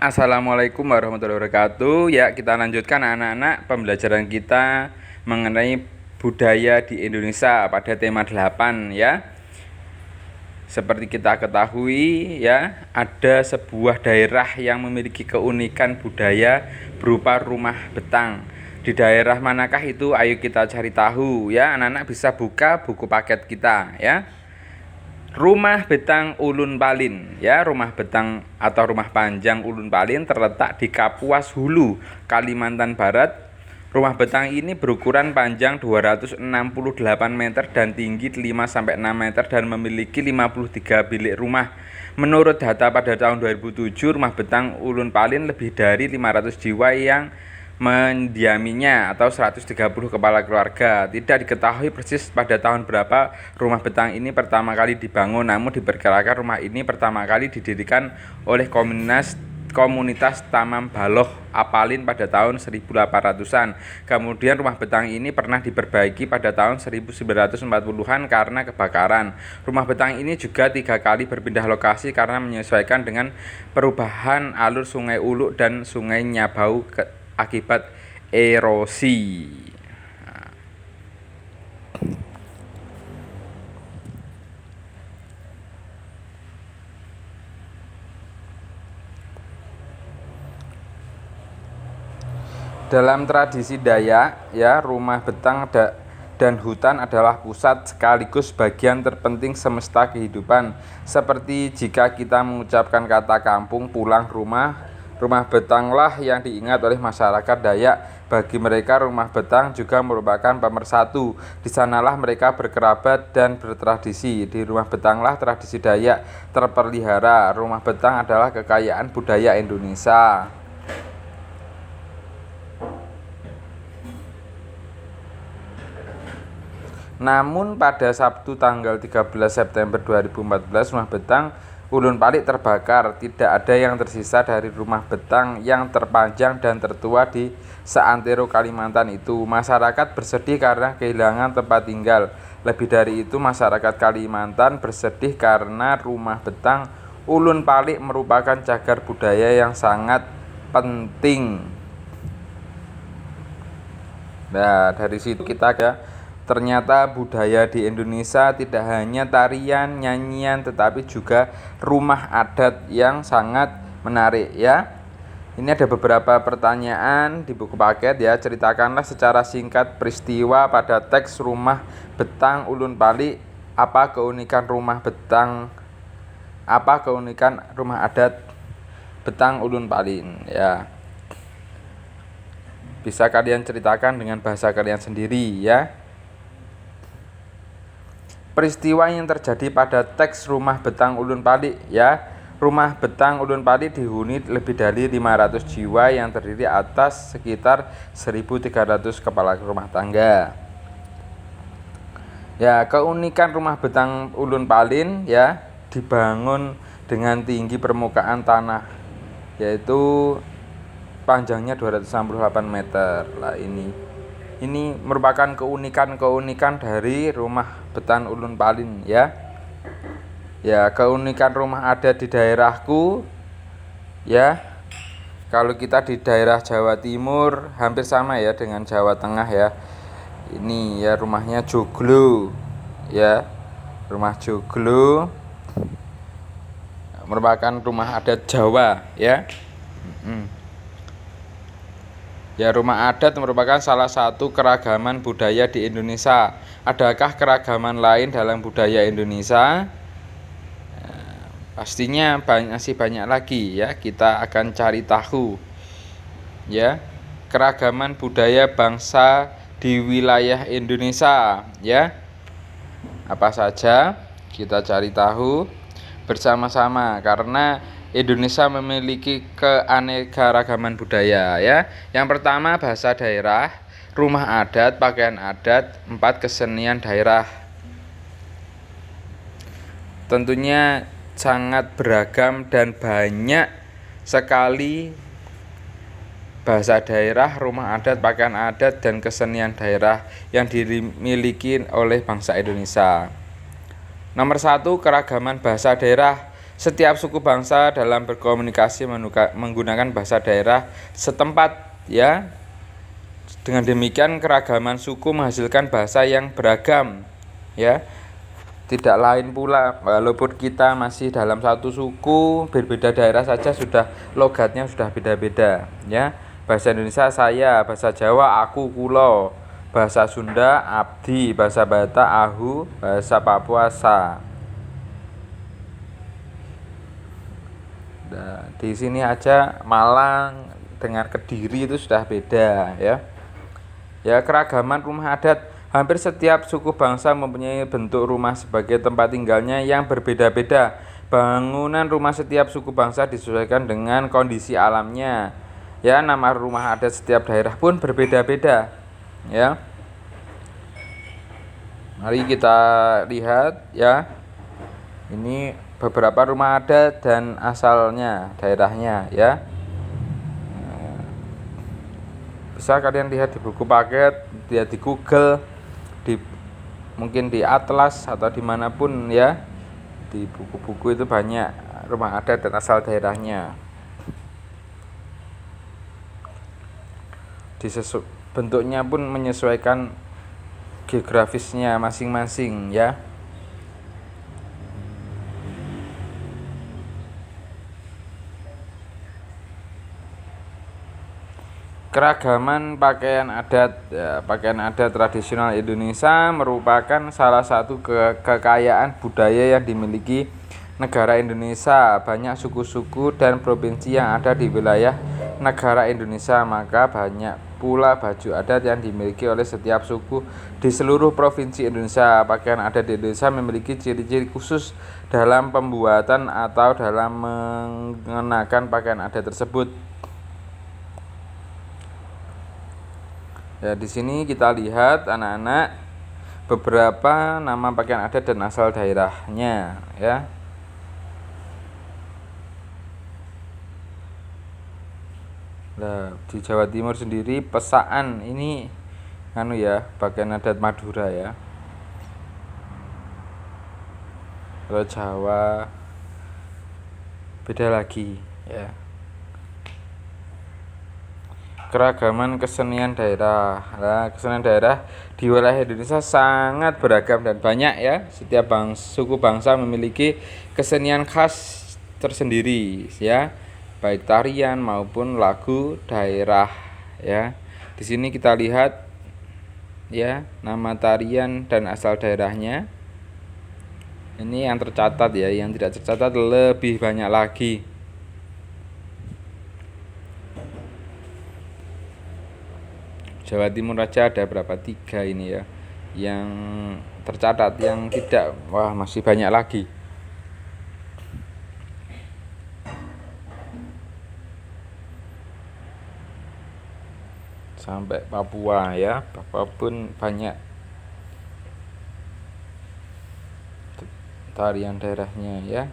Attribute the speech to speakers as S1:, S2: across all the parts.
S1: Assalamualaikum warahmatullahi wabarakatuh. Ya, kita lanjutkan anak-anak pembelajaran kita mengenai budaya di Indonesia pada tema 8 ya. Seperti kita ketahui ya, ada sebuah daerah yang memiliki keunikan budaya berupa rumah betang. Di daerah manakah itu? Ayo kita cari tahu ya. Anak-anak bisa buka buku paket kita ya. Rumah Betang Ulun Palin ya, rumah betang atau rumah panjang Ulun Palin terletak di Kapuas Hulu, Kalimantan Barat. Rumah betang ini berukuran panjang 268 meter dan tinggi 5-6 meter dan memiliki 53 bilik rumah. Menurut data pada tahun 2007, rumah betang Ulun Palin lebih dari 500 jiwa yang mendiaminya atau 130 kepala keluarga. Tidak diketahui persis pada tahun berapa rumah betang ini pertama kali dibangun, namun diperkirakan rumah ini pertama kali didirikan oleh komunitas Tamam Baloh Apalin pada tahun 1800-an. Kemudian rumah betang ini pernah diperbaiki pada tahun 1940-an karena kebakaran. Rumah betang ini juga 3 kali berpindah lokasi karena menyesuaikan dengan perubahan alur Sungai Uluk dan Sungai Nyabau akibat erosi. Dalam tradisi Dayak, ya, rumah betang dan hutan adalah pusat sekaligus bagian terpenting semesta kehidupan. Seperti jika kita mengucapkan kata kampung, pulang rumah betanglah yang diingat oleh masyarakat Dayak. Bagi mereka, rumah betang juga merupakan pemersatu. Di sanalah mereka berkerabat dan bertradisi. Di rumah betanglah tradisi Dayak terpelihara. Rumah betang adalah kekayaan budaya Indonesia. Namun pada Sabtu tanggal 13 September 2014, rumah betang Ulun Palik terbakar. Tidak ada yang tersisa dari rumah betang yang terpanjang dan tertua di seantero Kalimantan itu. Masyarakat bersedih karena kehilangan tempat tinggal. Lebih dari itu, masyarakat Kalimantan bersedih karena rumah betang Ulun Palik merupakan cagar budaya yang sangat penting. Nah, dari situ kita ternyata budaya di Indonesia tidak hanya tarian, nyanyian, tetapi juga rumah adat yang sangat menarik ya. Ini ada beberapa pertanyaan di buku paket ya. Ceritakanlah secara singkat peristiwa pada teks rumah betang Ulun Palik. Apa keunikan rumah adat betang Ulun Palin ya. Bisa kalian ceritakan dengan bahasa kalian sendiri ya. Peristiwa yang terjadi pada teks rumah betang Ulun Palik ya. Rumah betang Ulun Palik dihuni lebih dari 500 jiwa yang terdiri atas sekitar 1.300 kepala rumah tangga. Ya, keunikan rumah betang Ulun Palin ya, dibangun dengan tinggi permukaan tanah, yaitu panjangnya 268 meter. Lah ini merupakan keunikan dari rumah betang Ulun Palin ya. Ya, keunikan rumah adat di daerahku ya. Kalau kita di daerah Jawa Timur hampir sama ya dengan Jawa Tengah ya. Ini ya rumahnya joglo ya. Rumah joglo merupakan rumah adat Jawa ya. Ya, rumah adat merupakan salah satu keragaman budaya di Indonesia. Adakah keragaman lain dalam budaya Indonesia? Pastinya masih banyak lagi ya. Kita akan cari tahu ya, keragaman budaya bangsa di wilayah Indonesia ya. Apa saja? Kita cari tahu bersama-sama karena Indonesia memiliki keanekaragaman budaya ya. Yang pertama, bahasa daerah, rumah adat, pakaian adat, 4 kesenian daerah. Tentunya sangat beragam dan banyak sekali bahasa daerah, rumah adat, pakaian adat, dan kesenian daerah yang dimiliki oleh bangsa Indonesia. Nomor 1, keragaman bahasa daerah. Setiap suku bangsa dalam berkomunikasi menggunakan bahasa daerah setempat, ya. Dengan demikian keragaman suku menghasilkan bahasa yang beragam, ya. Tidak lain pula, walaupun kita masih dalam satu suku, berbeda daerah saja sudah logatnya sudah beda-beda, ya. Bahasa Indonesia saya, bahasa Jawa aku, kulo, bahasa Sunda abdi, bahasa Batak ahu, bahasa Papua sa. Nah, di sini aja Malang dengan Kediri itu sudah beda, ya. Ya, keragaman rumah adat. Hampir setiap suku bangsa mempunyai bentuk rumah sebagai tempat tinggalnya yang berbeda-beda. Bangunan rumah setiap suku bangsa disesuaikan dengan kondisi alamnya. Ya, nama rumah adat setiap daerah pun berbeda-beda. Ya. Mari kita lihat, ya. Ini beberapa rumah adat dan asalnya, daerahnya, ya. Bisa kalian lihat di buku paket, lihat di Google, mungkin di Atlas atau dimanapun, ya. Di buku-buku itu banyak rumah adat dan asal daerahnya. Bentuknya pun menyesuaikan geografisnya masing-masing, ya. Keragaman pakaian adat, ya, pakaian adat tradisional Indonesia merupakan salah satu kekayaan budaya yang dimiliki negara Indonesia. Banyak suku-suku dan provinsi yang ada di wilayah negara Indonesia, maka banyak pula baju adat yang dimiliki oleh setiap suku di seluruh provinsi Indonesia. Pakaian adat di Indonesia memiliki ciri-ciri khusus dalam pembuatan atau dalam mengenakan pakaian adat tersebut. Ya, di sini kita lihat anak-anak beberapa nama pakaian adat dan asal daerahnya, ya. Nah, di Jawa Timur sendiri pesaan ini ya, pakaian adat Madura, ya. Kalau Jawa beda lagi, ya. Keragaman kesenian daerah. Nah, kesenian daerah di wilayah Indonesia sangat beragam dan banyak, ya. Setiap suku bangsa memiliki kesenian khas tersendiri, ya. Baik tarian maupun lagu daerah, ya. Di sini kita lihat, ya, nama tarian dan asal daerahnya. Ini yang tercatat, ya. Yang tidak tercatat lebih banyak lagi. Jawa Timur aja ada berapa? 3 ini, ya, yang tercatat. Yang tidak, wah, masih banyak lagi. Sampai Papua, ya. Papua pun banyak tarian daerahnya, ya.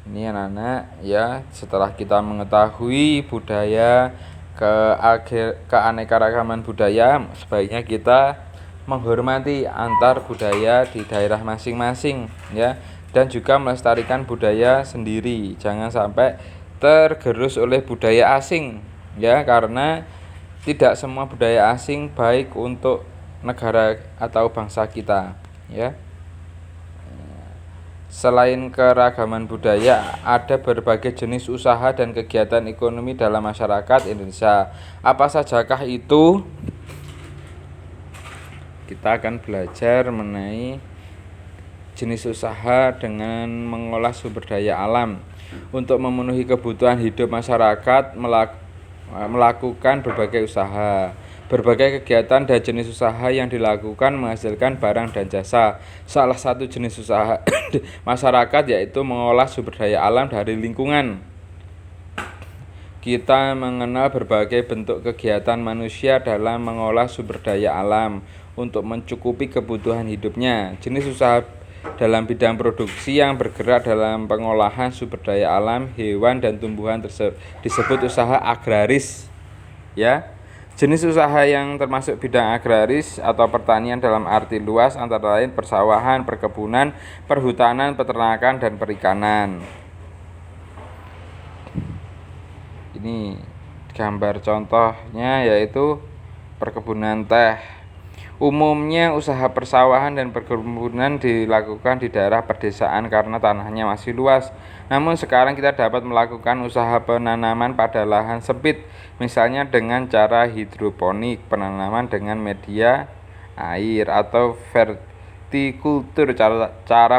S1: Ini anak-anak, ya, setelah kita mengetahui budaya, keanekaragaman budaya, sebaiknya kita menghormati antar budaya di daerah masing-masing, ya, dan juga melestarikan budaya sendiri. Jangan sampai tergerus oleh budaya asing, ya, karena tidak semua budaya asing baik untuk negara atau bangsa kita, ya. Selain keragaman budaya, ada berbagai jenis usaha dan kegiatan ekonomi dalam masyarakat Indonesia. Apa sajakah itu? Kita akan belajar mengenai jenis usaha dengan mengolah sumber daya alam untuk memenuhi kebutuhan hidup masyarakat, melakukan berbagai usaha. Berbagai kegiatan dan jenis usaha yang dilakukan menghasilkan barang dan jasa. Salah satu jenis usaha masyarakat yaitu mengolah sumber daya alam dari lingkungan. Kita mengenal berbagai bentuk kegiatan manusia dalam mengolah sumber daya alam untuk mencukupi kebutuhan hidupnya. Jenis usaha dalam bidang produksi yang bergerak dalam pengolahan sumber daya alam, hewan dan tumbuhan disebut usaha agraris, ya. Jenis usaha yang termasuk bidang agraris atau pertanian dalam arti luas antara lain persawahan, perkebunan, perhutanan, peternakan, dan perikanan. Ini gambar contohnya yaitu perkebunan teh. Umumnya usaha persawahan dan perkebunan dilakukan di daerah pedesaan karena tanahnya masih luas. Namun sekarang kita dapat melakukan usaha penanaman pada lahan sempit, misalnya dengan cara hidroponik, penanaman dengan media air, atau vertikultur, cara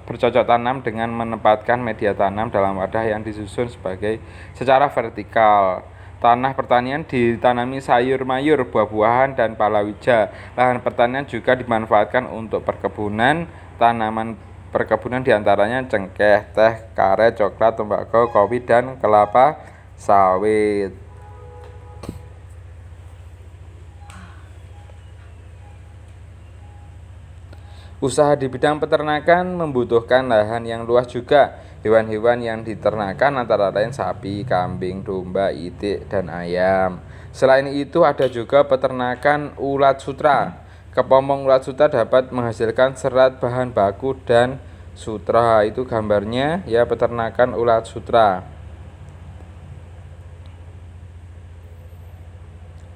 S1: bercocok tanam dengan menempatkan media tanam dalam wadah yang disusun secara vertikal. Tanah pertanian ditanami sayur mayur, buah-buahan, dan palawija. Lahan pertanian juga dimanfaatkan untuk perkebunan. Tanaman perkebunan diantaranya cengkeh, teh, karet, coklat, tembakau, kopi, dan kelapa sawit. Usaha di bidang peternakan membutuhkan lahan yang luas juga. Hewan-hewan yang diternakan antara lain sapi, kambing, domba, itik, dan ayam. Selain itu ada juga peternakan ulat sutra. Kepompong ulat sutra dapat menghasilkan serat, bahan baku, dan sutra. Itu gambarnya ya, peternakan ulat sutra.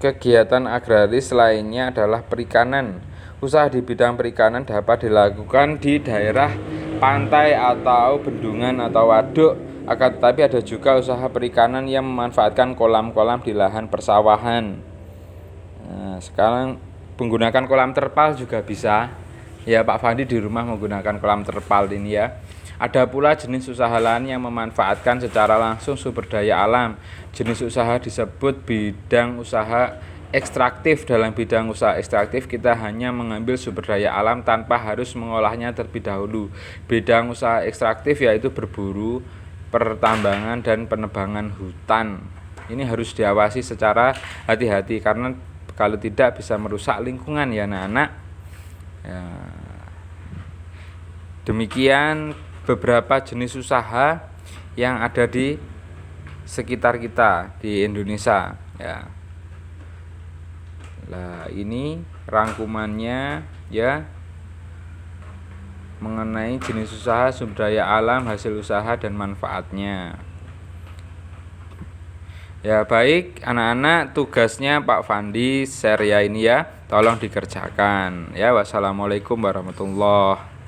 S1: Kegiatan agraris lainnya adalah perikanan. Usaha di bidang perikanan dapat dilakukan di daerah pantai atau bendungan atau waduk. Akan tetapi ada juga usaha perikanan yang memanfaatkan kolam-kolam di lahan persawahan. Nah, sekarang menggunakan kolam terpal juga bisa. Ya, Pak Fandi di rumah menggunakan kolam terpal ini ya. Ada pula jenis usaha lain yang memanfaatkan secara langsung sumber daya alam. Jenis usaha disebut bidang usaha ekstraktif. Dalam bidang usaha ekstraktif kita hanya mengambil sumber daya alam tanpa harus mengolahnya terlebih dahulu. Bidang usaha ekstraktif yaitu berburu, pertambangan, dan penebangan hutan. Ini harus diawasi secara hati-hati karena kalau tidak bisa merusak lingkungan ya anak-anak. Ya. Demikian beberapa jenis usaha yang ada di sekitar kita di Indonesia ya. Nah, ini rangkumannya ya mengenai jenis usaha, sumber daya alam, hasil usaha, dan manfaatnya. Ya baik anak-anak, tugasnya Pak Fandi share ya ini ya, tolong dikerjakan ya. Wassalamualaikum warahmatullahi